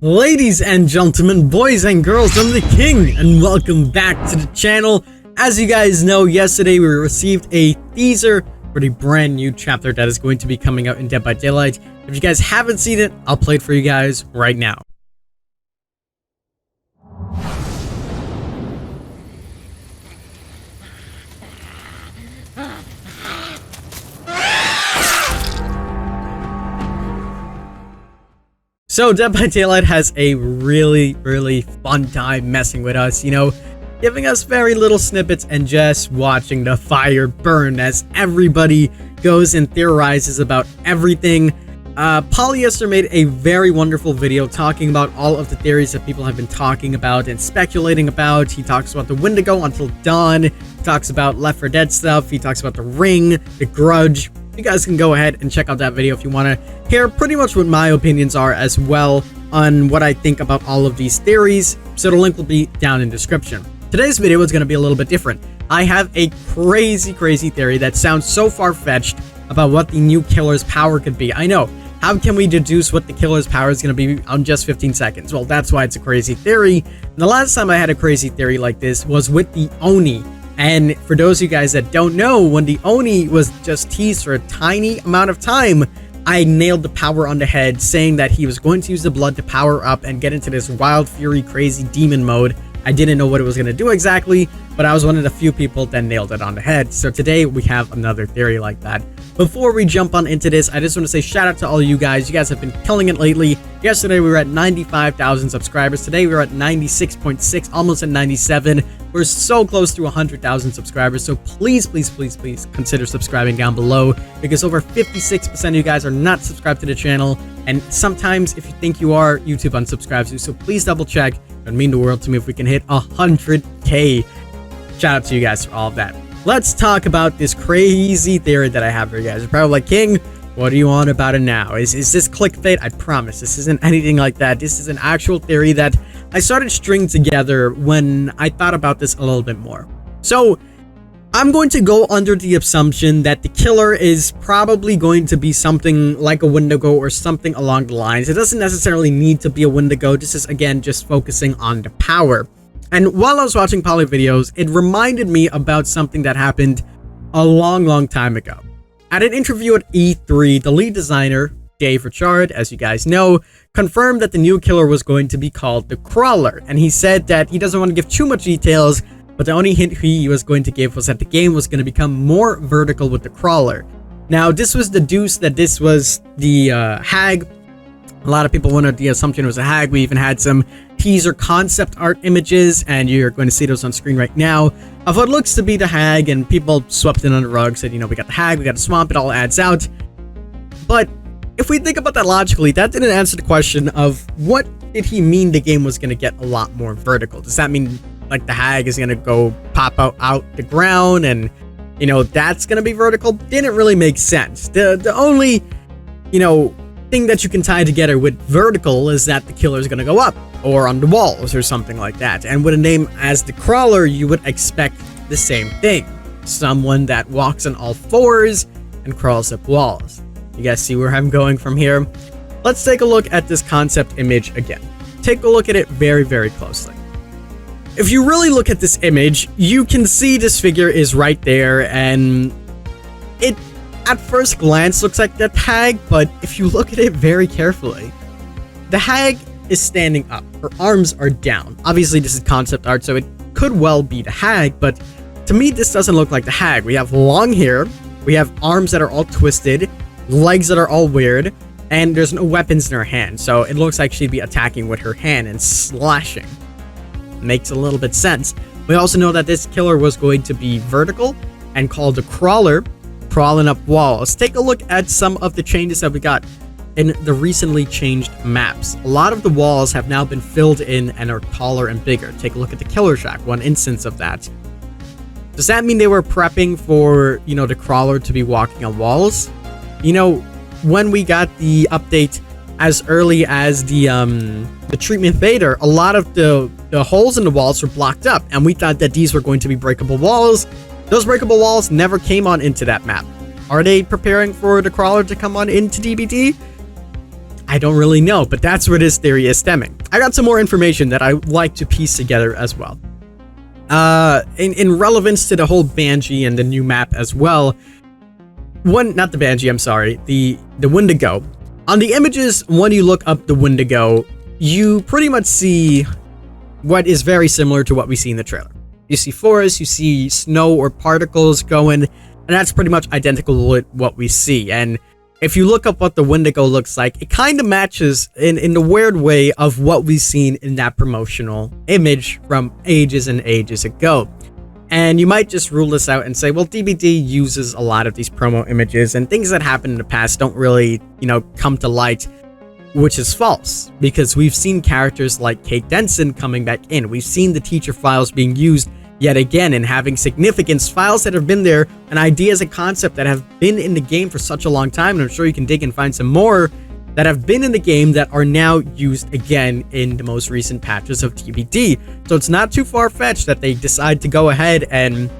Ladies and gentlemen, boys and girls, I'm the King, and welcome back to the channel. As you guys know, yesterday we received a teaser for the brand new chapter that is going to be coming out in Dead by Daylight. If you guys haven't seen it, I'll play it for you guys right now. So Dead by Daylight has a really fun time messing with us, giving us very little snippets and just watching the fire burn as everybody goes and theorizes about everything. Polyester made a very wonderful video talking about all of the theories that people have been talking about and speculating about. He talks about the Windigo until dawn, he talks about Left 4 Dead stuff, he talks about the Ring, the Grudge. You guys can go ahead and check out that video if you want to hear pretty much what my opinions are as well on what I think about all of these theories, so the link will be down in the description. Today's video is going to be a little bit different. I have a crazy theory that sounds so far-fetched about what the new killer's power could be. I know, how can we deduce what the killer's power is going to be on just 15 seconds? Well, that's why it's a crazy theory. And the last time I had a crazy theory like this was with the Oni. And for those of you guys that don't know, when the Oni was just teased for a tiny amount of time, I nailed the power on the head, saying that he was going to use the blood to power up and get into this wild fury crazy demon mode. I didn't know what it was going to do exactly, but I was one of the few people that nailed it on the head. So today we have another theory like that. Before we jump on into this, I just want to say shout out to all you guys. You guys have been killing it lately. Yesterday we were at 95,000 subscribers. Today we were at 96.6, almost at 97. We're so close to 100,000 subscribers. So please consider subscribing down below, because over 56% of you guys are not subscribed to the channel. And sometimes if you think you are, YouTube unsubscribes you. So please double check. It would mean the world to me if we can hit 100K. Shout out to you guys for all of that. Let's talk about this crazy theory that I have for you guys. You're probably like, King, what do you want about it now? Is this clickbait? I promise this isn't anything like that. This is an actual theory that I started stringing together when I thought about this a little bit more. So I'm going to go under the assumption that the killer is probably going to be something like a Windigo or something along the lines. It doesn't necessarily need to be a Windigo. This is, again, just focusing on the power. And while I was watching Poly videos, it reminded me about something that happened a long time ago. At an interview at E3, the lead designer, Dave Richard, as you guys know, confirmed that the new killer was going to be called the Crawler. And he said that he doesn't want to give too much details, but the only hint he was going to give was that the game was going to become more vertical with the Crawler. Now, this was deduced that this was the Hag. A lot of people wanted the assumption it was a Hag. We even had some teaser concept art images, and you're going to see those on screen right now, of what looks to be the Hag, and people swept it under the rug, said, we got the Hag, we got the swamp, it all adds out. But if we think about that logically, that didn't answer the question of what did he mean the game was going to get a lot more vertical. Does that mean like the Hag is going to go pop out the ground and, that's going to be vertical? Didn't really make sense. The only, thing that you can tie together with vertical is that the killer is going to go up or on the walls or something like that. And with a name as the Crawler, you would expect the same thing. Someone that walks on all fours and crawls up walls. You guys see where I'm going from here? Let's take a look at this concept image again. Take a look at it very closely. If you really look at this image, you can see this figure is right there, and it at first glance looks like that Hag, but if you look at it very carefully, the Hag is standing up. Her arms are down. Obviously, this is concept art, so it could well be the Hag, but to me, this doesn't look like the Hag. We have long hair, we have arms that are all twisted, legs that are all weird, and there's no weapons in her hand, so it looks like she'd be attacking with her hand and slashing. Makes a little bit sense. We also know that this killer was going to be vertical and called the Crawler, crawling up walls. Take a look at some of the changes that we got in the recently changed maps. A lot of the walls have now been filled in and are taller and bigger. Take a look at the Killer Shack, one instance of that. Does that mean they were prepping for, the Crawler to be walking on walls? When we got the update as early as the treatment Vader, a lot of the holes in the walls were blocked up, and we thought that these were going to be breakable walls. Those breakable walls never came on into that map. Are they preparing for the Crawler to come on into DBD? I don't really know, but that's where this theory is stemming. I got some more information that I like to piece together as well. In relevance to the whole Banshee and the new map as well, not the Banshee, I'm sorry, the Windigo. On the images, when you look up the Windigo, you pretty much see what is very similar to what we see in the trailer. You see forest, you see snow or particles going, and that's pretty much identical to what we see. And if you look up what the Windigo looks like, it kind of matches in the weird way of what we've seen in that promotional image from ages and ages ago. And you might just rule this out and say, well, DBD uses a lot of these promo images and things that happened in the past don't really, come to light, which is false, because we've seen characters like Kate Denson coming back in. We've seen the teacher files being used yet again and having significance, files that have been there and ideas and concepts that have been in the game for such a long time. And I'm sure you can dig and find some more that have been in the game that are now used again in the most recent patches of DBD. So it's not too far-fetched that they decide to go ahead and,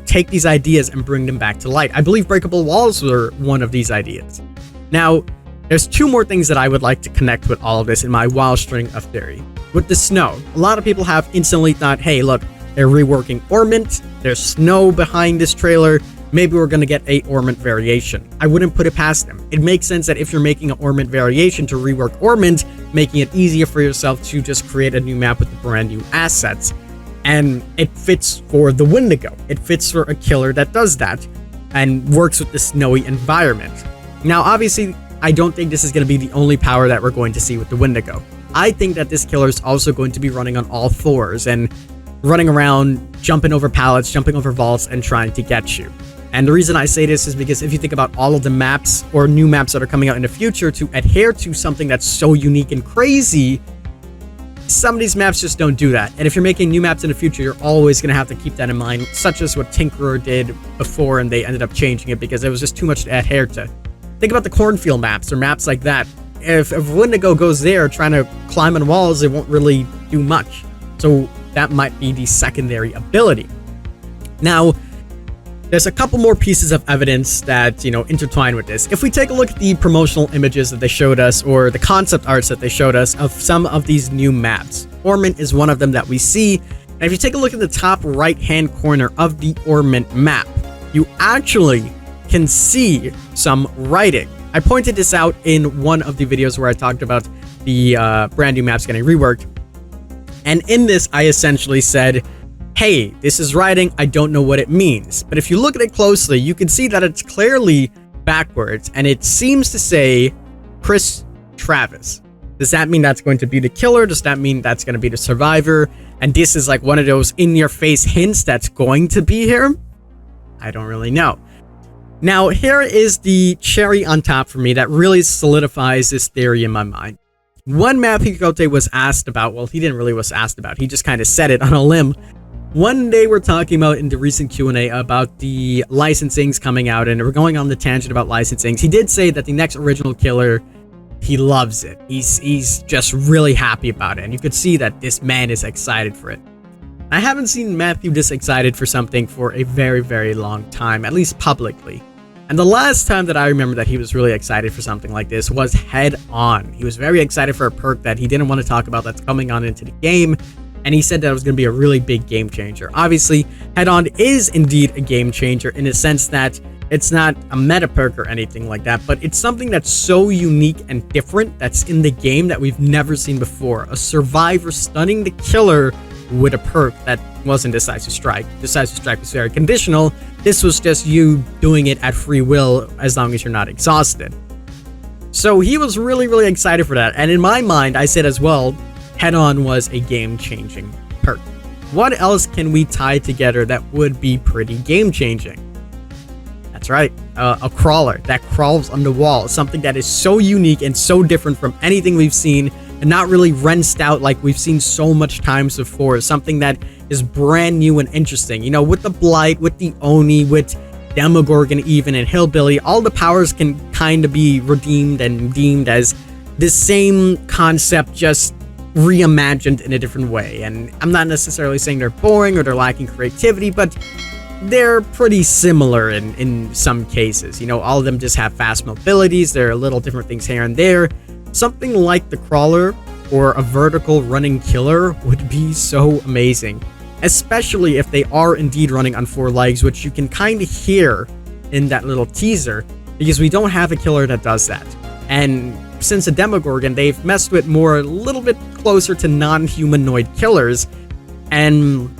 take these ideas and bring them back to light. I believe breakable walls were one of these ideas. Now, there's two more things that I would like to connect with all of this in my wild string of theory. With the snow, a lot of people have instantly thought, hey, look, they're reworking Ornament, there's snow behind this trailer, maybe we're going to get a Ornament variation. I wouldn't put it past them. It makes sense that if you're making an Ornament variation to rework Ornament, making it easier for yourself to just create a new map with the brand new assets. And it fits for the Windigo. It fits for a killer that does that and works with the snowy environment. Now, obviously, I don't think this is going to be the only power that we're going to see with the Windigo. I think that this killer is also going to be running on all fours and running around, jumping over pallets, jumping over vaults, and trying to get you. And the reason I say this is because if you think about all of the maps or new maps that are coming out in the future to adhere to something that's so unique and crazy, some of these maps just don't do that. And if you're making new maps in the future, you're always going to have to keep that in mind, such as what Tinkerer did before and they ended up changing it because it was just too much to adhere to. Think about the cornfield maps or maps like that. If Windigo goes there trying to climb on walls, it won't really do much. So that might be the secondary ability. Now, there's a couple more pieces of evidence that, intertwine with this. If we take a look at the promotional images that they showed us, or the concept arts that they showed us of some of these new maps, Ornament is one of them that we see. And if you take a look at the top right-hand corner of the Ornament map, you actually can see some writing. I pointed this out in one of the videos where I talked about the brand new maps getting reworked. And in this, I essentially said, hey, this is writing, I don't know what it means. But if you look at it closely, you can see that it's clearly backwards, and it seems to say Chris Travis. Does that mean that's going to be the killer? Does that mean that's going to be the survivor? And this is like one of those in-your-face hints that's going to be here? I don't really know. Now, here is the cherry on top for me that really solidifies this theory in my mind. One map Hikote was asked about, well, he didn't really was asked about, he just kind of said it on a limb. One day we're talking about in the recent Q&A about the licensings coming out, and we're going on the tangent about licensings. He did say that the next original killer, he loves it. He's just really happy about it, and you could see that this man is excited for it. I haven't seen Matthew this excited for something for a very, very long time, at least publicly. And the last time that I remember that he was really excited for something like this was Head On. He was very excited for a perk that he didn't want to talk about that's coming on into the game, and he said that it was going to be a really big game changer. Obviously, Head On is indeed a game changer in the sense that it's not a meta perk or anything like that, but it's something that's so unique and different that's in the game that we've never seen before. A survivor stunning the killer with a perk that wasn't Decisive Strike. Decisive Strike was very conditional. This was just you doing it at free will as long as you're not exhausted. So he was really, really excited for that. And in my mind, I said as well, Head On was a game-changing perk. What else can we tie together that would be pretty game-changing? That's right, a crawler that crawls on the wall. Something that is so unique and so different from anything we've seen and not really rinsed out like we've seen so much times before. Something that is brand new and interesting. With the Blight, with the Oni, with Demogorgon even, and Hillbilly, all the powers can kind of be redeemed and deemed as the same concept, just reimagined in a different way. And I'm not necessarily saying they're boring or they're lacking creativity, but they're pretty similar in some cases. You know, all of them just have fast mobilities. There are little different things here and there. Something like the crawler or a vertical running killer would be so amazing, especially if they are indeed running on 4 legs, which you can kind of hear in that little teaser, because we don't have a killer that does that. And since a Demogorgon, they've messed with a little bit closer to non-humanoid killers, and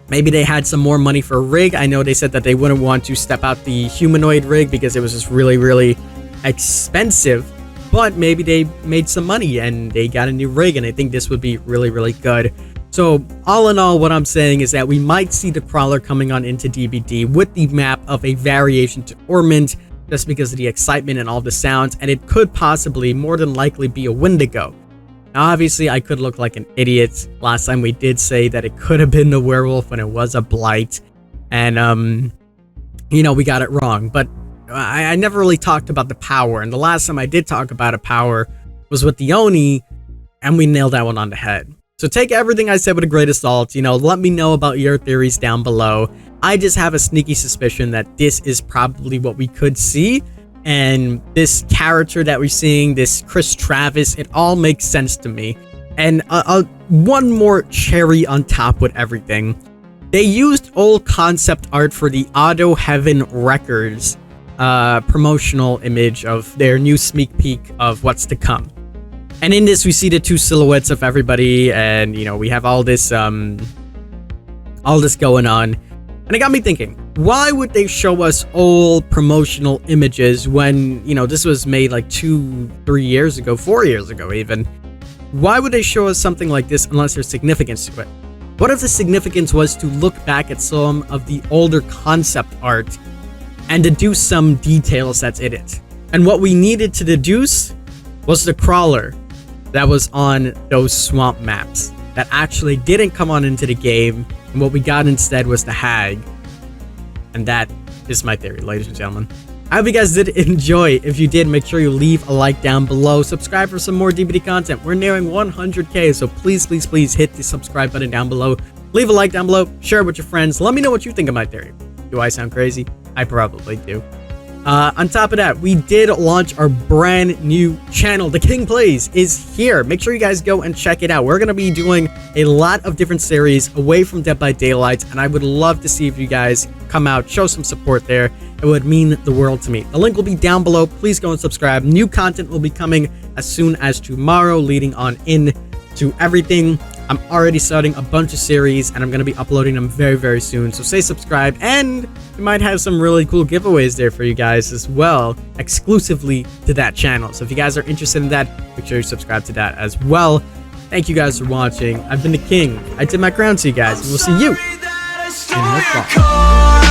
maybe they had some more money for a rig. I know they said that they wouldn't want to step out the humanoid rig because it was just really, really expensive, but maybe they made some money and they got a new rig, and I think this would be really, really good. So all in all, what I'm saying is that we might see the crawler coming on into DBD with the map of a variation to Ornament, just because of the excitement and all the sounds, and it could possibly, more than likely, be a Windigo. Now, obviously, I could look like an idiot. Last time we did say that it could have been the werewolf when it was a blight, and you know, we got it wrong. But I never really talked about the power, and the last time I did talk about a power was with the Oni, and we nailed that one on the head. So take everything I said with a grain of salt. You know, let me know about your theories down below. I just have a sneaky suspicion that this is probably what we could see, and this character that we're seeing, this Chris Travis, it all makes sense to me. And one more cherry on top with everything. They used old concept art for the Auto Heaven Records promotional image of their new sneak peek of what's to come. And in this, we see the 2 silhouettes of everybody, and, you know, we have all this going on. And it got me thinking, why would they show us old promotional images when, you know, this was made like 2-3 years ago, 4 years ago even? Why would they show us something like this unless there's significance to it? What if the significance was to look back at some of the older concept art and deduce some details that's in it? And what we needed to deduce was the crawler that was on those swamp maps that actually didn't come on into the game, and what we got instead was the hag. And that is my theory, ladies and gentlemen. I hope you guys did enjoy. If you did, make sure you leave a like down below. Subscribe for some more DBD content. We're nearing 100K, so please, please, please hit the subscribe button down below. Leave a like down below. Share it with your friends. Let me know what you think of my theory. Do I sound crazy? I probably do. On top of that, we did launch our brand new channel. The King Plays is here. Make sure you guys go and check it out. We're going to be doing a lot of different series away from Dead by Daylight, and I would love to see if you guys come out, show some support there. It would mean the world to me. The link will be down below. Please go and subscribe. New content will be coming as soon as tomorrow, leading on in to everything. I'm already starting a bunch of series, and I'm going to be uploading them very, very soon. So stay subscribed, and we might have some really cool giveaways there for you guys as well, exclusively to that channel. So if you guys are interested in that, make sure you subscribe to that as well. Thank you guys for watching. I've been the King. I did my crown to you guys, and we'll see you in the fall.